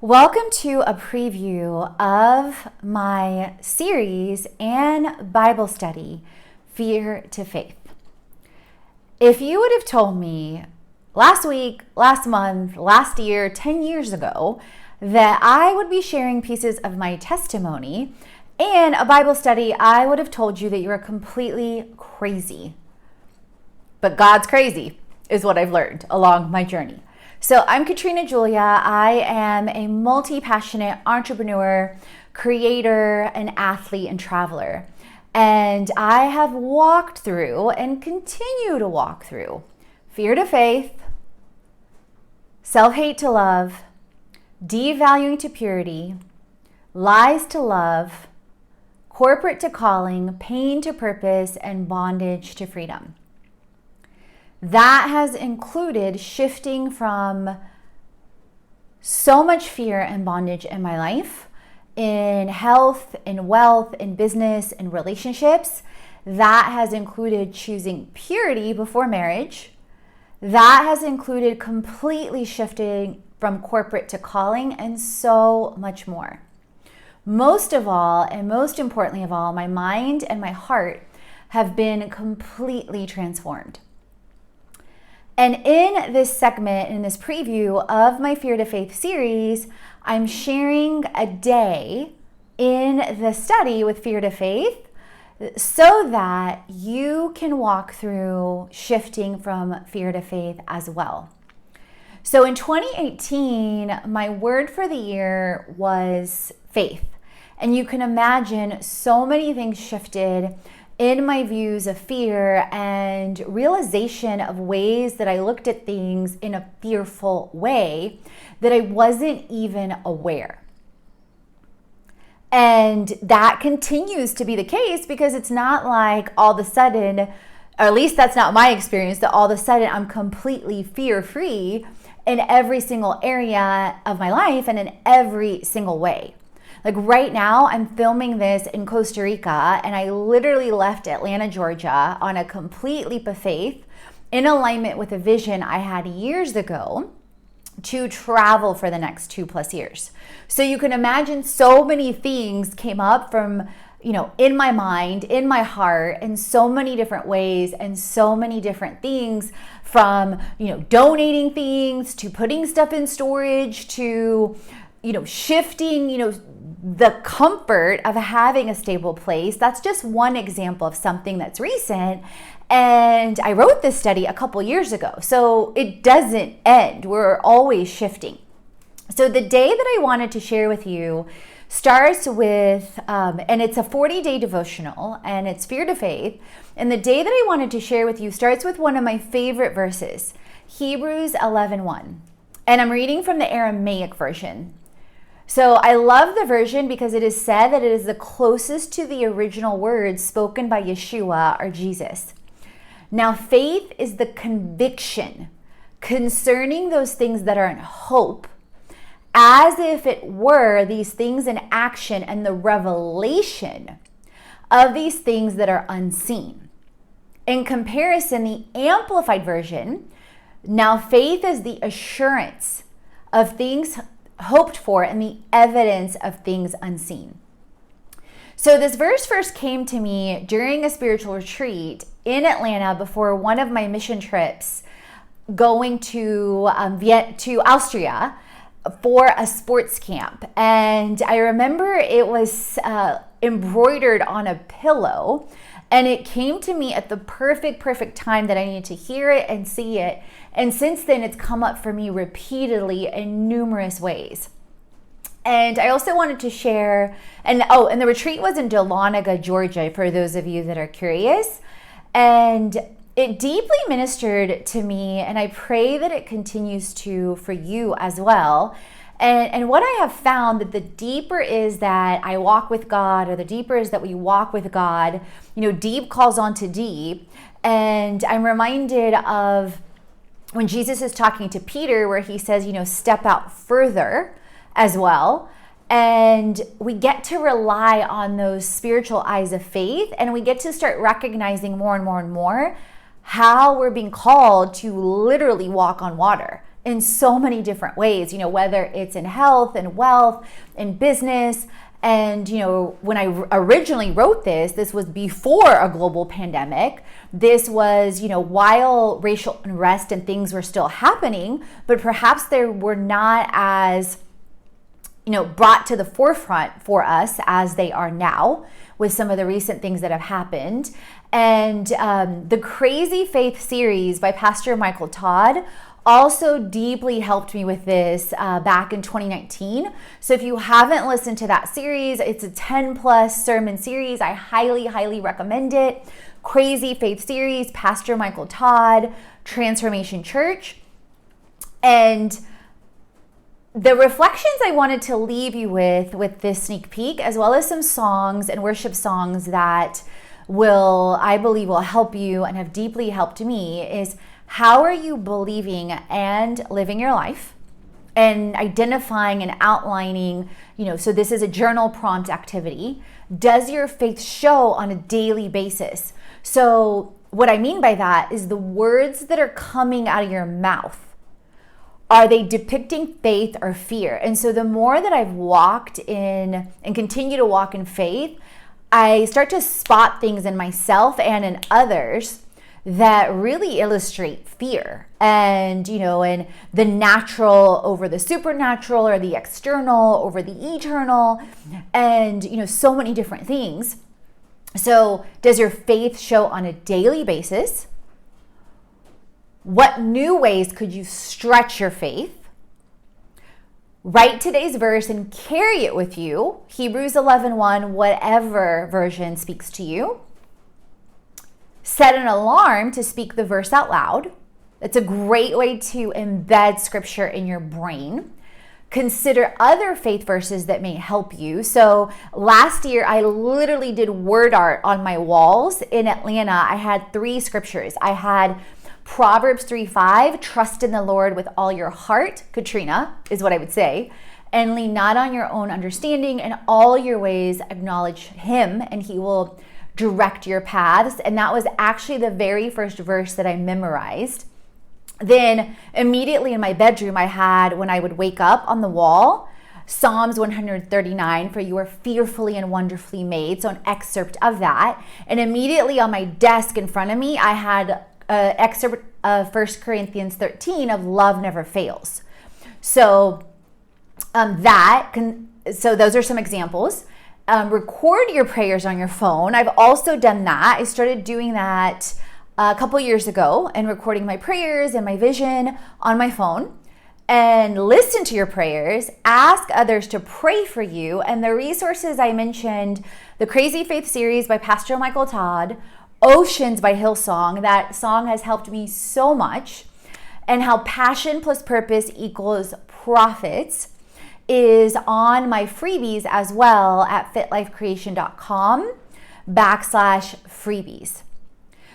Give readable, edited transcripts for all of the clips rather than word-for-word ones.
Welcome to a preview of my series and Bible study, Fear to Faith. If you would have told me last week, last month, last year, 10 years ago, that I would be sharing pieces of my testimony in a Bible study, I would have told you that you're completely crazy. But God's crazy is what I've learned along my journey. So I'm Katrina Julia. I am a multi-passionate entrepreneur, creator, and athlete and traveler. And I have walked through and continue to walk through fear to faith, self-hate to love, devaluing to purity, lies to love, corporate to calling, pain to purpose, and bondage to freedom. That has included shifting from so much fear and bondage in my life, in health, in wealth, in business, in relationships. That has included choosing purity before marriage. That has included completely shifting from corporate to calling, and so much more. Most of all, and most importantly of all, my mind and my heart have been completely transformed. And in this segment, in this preview of my Fear to Faith series, I'm sharing a day in the study with Fear to Faith so that you can walk through shifting from fear to faith as well. So in 2018, my word for the year was faith. And you can imagine so many things shifted in my views of fear and realization of ways that I looked at things in a fearful way that I wasn't even aware. And that continues to be the case because it's not like all of a sudden, or at least that's not my experience, that all of a sudden I'm completely fear-free in every single area of my life and in every single way. Like right now, I'm filming this in Costa Rica, and I literally left Atlanta, Georgia on a complete leap of faith in alignment with a vision I had years ago to travel for the next 2+ years. So you can imagine so many things came up from, in my mind, in my heart, in so many different ways and so many different things from, donating things to putting stuff in storage to, shifting, the comfort of having a stable place. That's just one example of something that's recent. And I wrote this study a couple years ago, so it doesn't end. We're always shifting. So the day that I wanted to share with you starts with, and it's a 40-day devotional, and it's Fear to Faith. And the day that I wanted to share with you starts with one of my favorite verses, Hebrews 11:1. And I'm reading from the Aramaic version. So I love the version because it is said that it is the closest to the original words spoken by Yeshua or Jesus. Now, faith is the conviction concerning those things that are in hope, as if it were these things in action, and the revelation of these things that are unseen. In comparison, the Amplified version, now faith is the assurance of things hoped for and the evidence of things unseen. So this verse first came to me during a spiritual retreat in Atlanta before one of my mission trips, going to Austria for a sports camp. And I remember it was embroidered on a pillow, and it came to me at the perfect time that I needed to hear it and see it. And since then, it's come up for me repeatedly in numerous ways. And I also wanted to share, and the retreat was in Dahlonega, Georgia, for those of you that are curious. And it deeply ministered to me, and I pray that it continues to for you as well. And what I have found, that the deeper is that I walk with God, or the deeper is that we walk with God, deep calls on to deep. And I'm reminded of when Jesus is talking to Peter, where he says, step out further as well. And we get to rely on those spiritual eyes of faith, and we get to start recognizing more and more how we're being called to literally walk on water, in so many different ways, whether it's in health and wealth and business. And, when I originally wrote this was before a global pandemic. This was, while racial unrest and things were still happening, but perhaps they were not as, brought to the forefront for us as they are now with some of the recent things that have happened. And the Crazy Faith series by Pastor Michael Todd also deeply helped me with this back in 2019. So if you haven't listened to that series, it's a 10 plus sermon series. I highly, highly recommend it. Crazy Faith series, Pastor Michael Todd, Transformation Church. And the reflections I wanted to leave you with this sneak peek, as well as some songs and worship songs that I believe will help you and have deeply helped me, is how are you believing and living your life, and identifying and outlining, so this is a journal prompt activity. Does your faith show on a daily basis? So what I mean by that is the words that are coming out of your mouth, are they depicting faith or fear? And so the more that I've walked in and continue to walk in faith, I start to spot things in myself and in others that really illustrate fear and, and the natural over the supernatural, or the external over the eternal, and, so many different things. So does your faith show on a daily basis? What new ways could you stretch your faith? Write today's verse and carry it with you. Hebrews 11:1, whatever version speaks to you. Set an alarm to speak the verse out loud. It's a great way to embed scripture in your brain. Consider other faith verses that may help you. So last year, I literally did word art on my walls in Atlanta. I had 3 scriptures. I had Proverbs 3:5, trust in the Lord with all your heart, Katrina, is what I would say, and lean not on your own understanding. In all your ways acknowledge him, and he will direct your paths. And that was actually the very first verse that I memorized. Then immediately in my bedroom, I had, when I would wake up on the wall, Psalms 139, for you are fearfully and wonderfully made. So an excerpt of that. And immediately on my desk in front of me, I had an excerpt of 1 Corinthians 13 of love never fails. So so those are some examples. Record your prayers on your phone. I've also done that. I started doing that a couple years ago, and recording my prayers and my vision on my phone. And listen to your prayers. Ask others to pray for you. And the resources I mentioned, the Crazy Faith series by Pastor Michael Todd, Oceans by Hillsong. That song has helped me so much. And how passion plus purpose equals profits is on my freebies as well at fitlifecreation.com/freebies.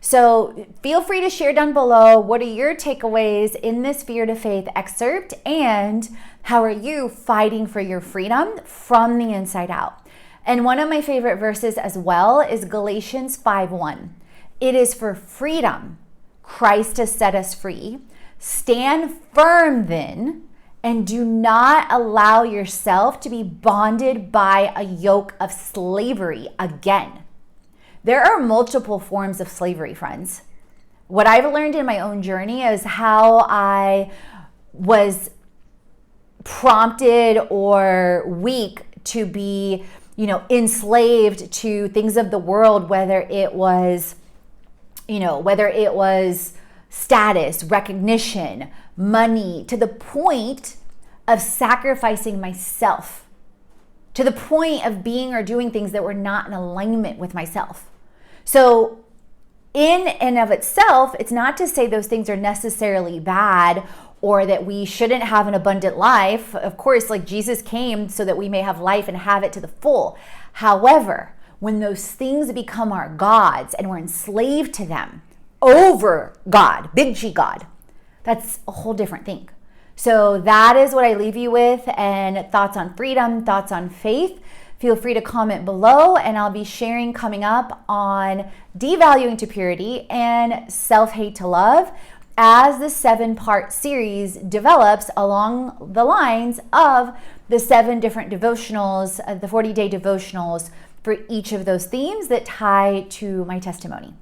So feel free to share down below, what are your takeaways in this Fear to Faith excerpt, and how are you fighting for your freedom from the inside out? And one of my favorite verses as well is Galatians 5:1. It is for freedom Christ has set us free. Stand firm then, and do not allow yourself to be bonded by a yoke of slavery again. There are multiple forms of slavery, friends. What I've learned in my own journey is how I was prompted or weak to be, enslaved to things of the world, whether it was status, recognition, money, to the point of sacrificing myself, to the point of being or doing things that were not in alignment with myself. So in and of itself, it's not to say those things are necessarily bad or that we shouldn't have an abundant life. Of course, like Jesus came so that we may have life and have it to the full. However, when those things become our gods and we're enslaved to them over God, big G God, that's a whole different thing. So that is what I leave you with, and thoughts on freedom, thoughts on faith. Feel free to comment below, and I'll be sharing coming up on devaluing to purity and self-hate to love, as the 7-part series develops along the lines of the 7 different devotionals, the 40-day devotionals for each of those themes that tie to my testimony.